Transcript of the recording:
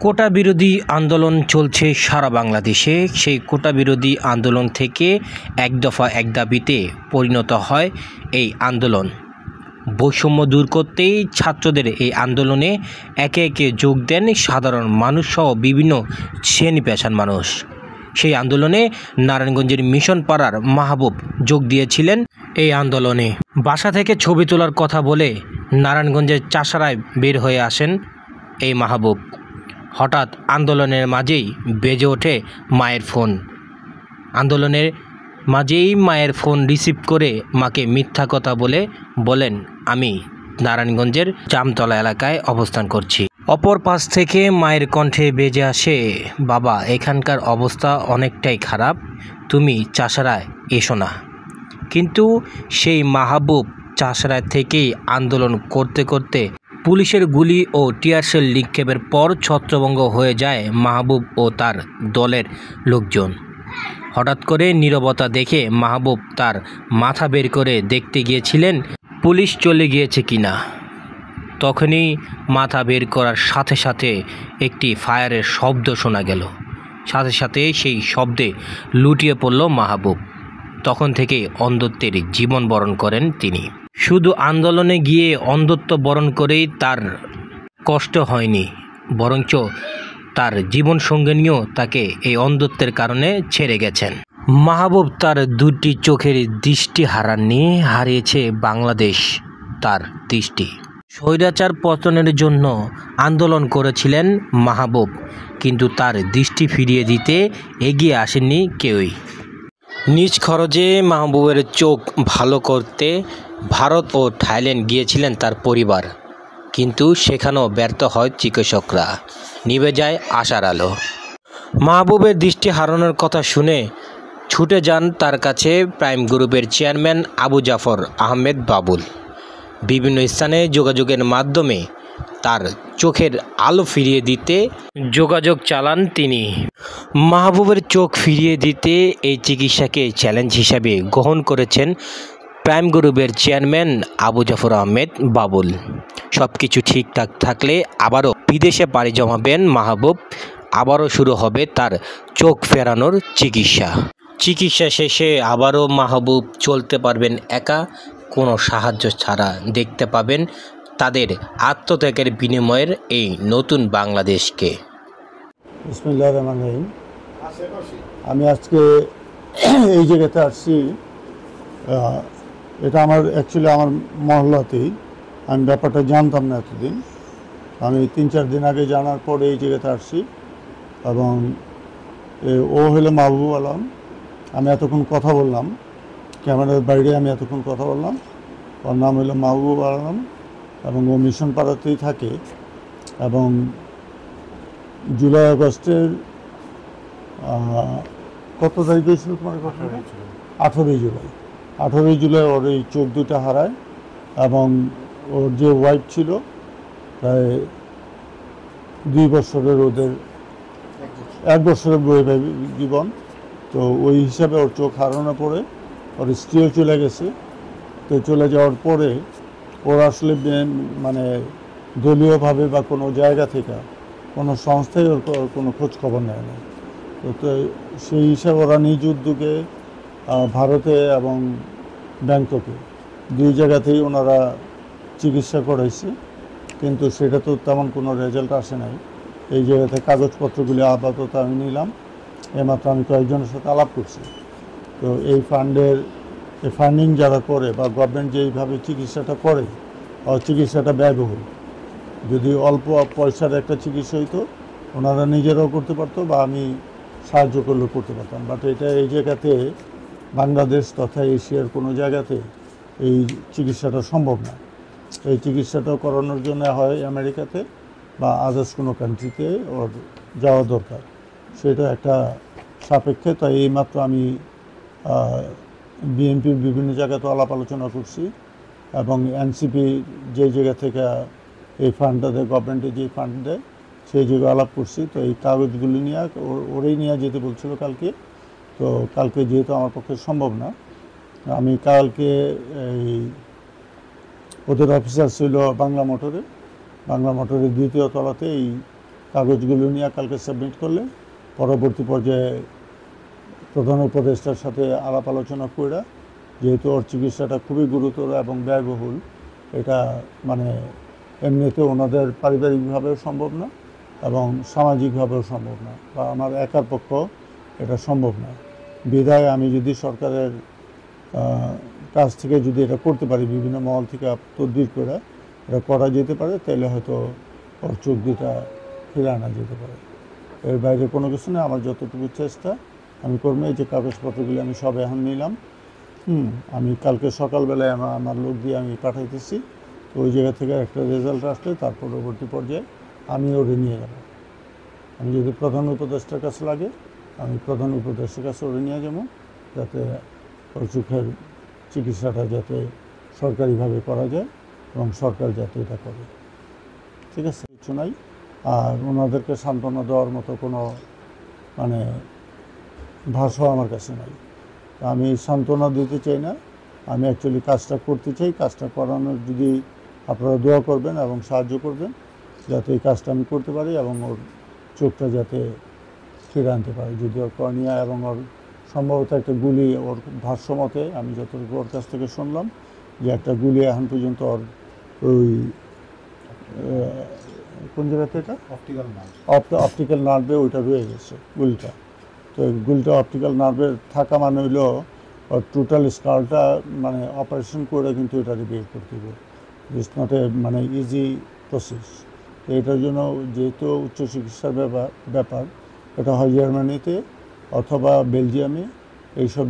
কোটা বিরোধী আন্দোলন চলছে সারা বাংলাদেশে। সেই কোটা বিরোধী আন্দোলন থেকে এক দফা এক দাবিতে পরিণত হয় এই আন্দোলন। বৈষম্য দূর করতেই ছাত্রদের এই আন্দোলনে একে একে যোগ দেন সাধারণ মানুষসহ বিভিন্ন শ্রেণী পেশার মানুষ। সেই আন্দোলনে নারায়ণগঞ্জের মিশন পাড়ার মাহবুব যোগ দিয়েছিলেন এই আন্দোলনে। বাসা থেকে ছবি তোলার কথা বলে নারায়ণগঞ্জের চাষারায় বের হয়ে আসেন এই মাহবুব। হঠাৎ আন্দোলনের মাঝেই বেজে ওঠে মায়ের ফোন। আন্দোলনের মাঝেই মায়ের ফোন রিসিভ করে মাকে মিথ্যা কথা বলেন, আমি নারায়ণগঞ্জের জামতলা এলাকায় অবস্থান করছি। অপর পাশ থেকে মায়ের কণ্ঠে বেজে আসে, বাবা এখানকার অবস্থা অনেকটাই খারাপ, তুমি চাষারায় এসো না। কিন্তু সেই মাহবুব চাষারায় থেকেই আন্দোলন করতে করতে পুলিশের গুলি ও টিয়ারশেল নিক্ষেপের পর ছত্রভঙ্গ হয়ে যায় মাহবুব ও তার দলের লোকজন। হঠাৎ করে নীরবতা দেখে মাহবুব তার মাথা বের করে দেখতে গিয়েছিলেন পুলিশ চলে গিয়েছে কিনা। তখনই মাথা বের করার সাথে সাথে একটি ফায়ারের শব্দ শোনা গেল। সাথে সাথে সেই শব্দে লুটিয়ে পড়ল মাহবুব। তখন থেকে অন্ধত্বের জীবন বরণ করেন তিনি। শুধু আন্দোলনে গিয়ে অন্ধত্ব বরণ করেই তার কষ্ট হয়নি, বরঞ্চ তার জীবন সঙ্গিনীও তাকে এই অন্ধত্বের কারণে ছেড়ে গেছেন। মাহবুব তার দুটি চোখের দৃষ্টি হারাননি, হারিয়েছে বাংলাদেশ তার দৃষ্টি। স্বৈরাচার পতনের জন্য আন্দোলন করেছিলেন মাহবুব, কিন্তু তার দৃষ্টি ফিরিয়ে দিতে এগিয়ে আসেননি কেউই। নিজ খরচে মাহবুবের চোখ ভালো করতে ভারত ও থাইল্যান্ড গিয়েছিলেন তার পরিবার, কিন্তু সেখানেও ব্যর্থ হয় চিকিৎসকরা। নিভে যায় আশার আলো। মাহবুবের দৃষ্টি হারানোর কথা শুনে ছুটে যান তার কাছে প্রাইম গ্রুপের চেয়ারম্যান আবু জাফর আহমেদ বাবুল। বিভিন্ন স্থানে যোগাযোগের মাধ্যমে তার চোখের আলো ফিরিয়ে দিতে যোগাযোগ চালান তিনি। মাহবুবের চোখ ফিরিয়ে দিতে এই চিকিৎসাকে চ্যালেঞ্জ হিসাবে গ্রহণ করেছেন প্রাইম গ্রুপের চেয়ারম্যান আবু জাফর আহমেদ বাবুল। সব কিছু ঠিকঠাক থাকলে আবারও বিদেশে পাড়ি জমাবেন মাহবুব। আবারও শুরু হবে তার চোখ ফেরানোর চিকিৎসা শেষে আবারও মাহবুব চলতে পারবেন একা, কোনো সাহায্য ছাড়া। দেখতে পাবেন তাদের আত্মত্যাগের বিনিময়ের এই নতুন বাংলাদেশকে। বিসমিল্লাহির রহমানির রহিম। আমি আজকে এই জায়গাতে আসছি, এটা আমার অ্যাকচুয়ালি আমার মহল্লাতেই। আমি ব্যাপারটা জানতাম না এতদিন। আমি 3-4 দিন আগে জানার পরে এই জায়গাতে আসছি, এবং ও হলো মাহবুব আলম। আমি এতক্ষণ কথা বললাম ক্যামেরার বাইরে, আমি এতক্ষণ কথা বললাম। ওর নাম হলো মাহবুব আলম এবং ও মিশন পাড়াতেই থাকে। এবং জুলাই আগস্টের কত তারিখ হয়েছিল তোমার কথা? 18ই জুলাই। 18ই জুলাই ওর এই চোখ দুটা হারায়, এবং ওর যে ওয়াইফ ছিল প্রায় 2 বছরের, ওদের 1 বছরের বৈবাহিক জীবন। তো ওই হিসাবে ওর চোখ হারানোর পরে ওর স্ত্রীও চলে গেছে। তো চলে যাওয়ার পরে ওর আসলে মানে দলীয়ভাবে বা কোনো জায়গা থেকে কোনো সংস্থায় ওর কোনো খোঁজ খবর নেয় না। তো সেই হিসাবে ওরা নিজ উদ্যোগে ভারতে এবং ব্যাংককে 2 জায়গাতেই ওনারা চিকিৎসা করাইছে, কিন্তু সেটা তো তেমন কোনো রেজাল্ট আসে নাই। এই জায়গাতে কাগজপত্রগুলি আপাতত আমি নিলাম, এমাত্র আমি কয়েকজনের সাথে আলাপ করছি। তো এই ফান্ডিং যারা করে বা গভর্নমেন্ট যেইভাবে চিকিৎসাটা করে, চিকিৎসাটা ব্যয়বহুল। যদি অল্প পয়সার একটা চিকিৎসা হইতো ওনারা নিজেরাও করতে পারতো বা আমি সাহায্য করলেও করতে পারতাম। বাট এটা এই জায়গাতে বাংলাদেশ তথা এশিয়ার কোনো জায়গাতে এই চিকিৎসাটা সম্ভব না। এই চিকিৎসাটা করানোর জন্য হয় আমেরিকাতে বা আদার্স কোনো কান্ট্রিতে ওর যাওয়া দরকার, সেটা একটা সাপেক্ষে। তাই এইমাত্র আমি বিএনপির বিভিন্ন জায়গাতে আলাপ আলোচনা করছি, এবং এনসিপি যে জায়গা থেকে এই ফান্ডটা দেয়, গভর্নমেন্টে যে ফান্ড দেয়, সেই জায়গায় আলাপ করছি। তো এই কাগজগুলি নিয়ে ওরেই নিয়ে যেতে বলছিল কালকে। তো কালকে যেহেতু আমার পক্ষে সম্ভব না, আমি কালকে এই ওদের অফিসার ছিল বাংলা মোটরের 2য় তলাতে এই কাগজগুলো নিয়ে কালকে সাবমিট করলে পরবর্তী পর্যায়ে প্রধান উপদেষ্টার সাথে আলাপ আলোচনা করে, যেহেতু ওর চিকিৎসাটা খুবই গুরুতর এবং ব্যয়বহুল, এটা মানে এমনিতে ওনাদের পারিবারিকভাবেও সম্ভব না এবং সামাজিকভাবেও সম্ভব না, বা আমার একার পক্ষ এটা সম্ভব না। বিধায় আমি যদি সরকারের কাছ থেকে যদি এটা করতে পারি, বিভিন্ন মহল থেকে তদবির করে এটা করা যেতে পারে, তাহলে হয়তো ওর চোখ দুটা ফিরে আনা যেতে পারে। এর বাইরে কোনো কিছু না, আমার যতটুকু চেষ্টা আমি করবো। এই যে কাগজপত্রগুলি আমি সব এখন নিলাম, আমি কালকে সকালবেলায় আমার লোক দিয়ে আমি পাঠাইতেছি। তো ওই জায়গা থেকে একটা রেজাল্ট আসলে তার পরবর্তী পর্যায়ে আমি ওরে নিয়ে যাব। আমি যদি প্রধান উপদেষ্টার কাছে লাগে, আমি প্রধান উপদেষ্টার কাছে ওরে নিয়ে যাবো, যাতে ওর চোখের চিকিৎসাটা যাতে সরকারিভাবে করা যায় এবং সরকার যাতে এটা করে। ঠিক আছে, কিছু নাই। আর ওনাদেরকে সান্ত্বনা দেওয়ার মতো কোনো মানে ভাষা আমার কাছে নাই। আমি সান্ত্বনা দিতে চাই না, আমি অ্যাকচুয়ালি কাজটা করতে চাই। কাজটা করানোর যদি আপনারা দোয়া করবেন এবং সাহায্য করবেন, যাতে এই কাজটা আমি করতে পারি এবং ওর চোখটা যাতে ফিরে আনতে পারি। যদি ওর কর্নিয়া এবং ওর সম্ভবত একটা গুলি, ওর ভাষ্যমতে আমি যতটুকু ওর কাছ থেকে শুনলাম, যে একটা গুলি এখন পর্যন্ত ওর ওই কোন জায়গাতে, এটা অপটিক্যাল নার্ভে ওইটা রয়ে গেছে গুলিটা। তো গুলিটা অপটিক্যাল নার্ভে থাকা মানে হইলো টোটাল স্কালটা মানে অপারেশন করে কিন্তু এটা বের করতে হবে। ইটস নট এ মানে ইজি প্রসেস। তো এটার জন্য যেহেতু উচ্চ চিকিৎসার ব্যাপার, এটা হয় জার্মানিতে অথবা বেলজিয়ামে, এইসব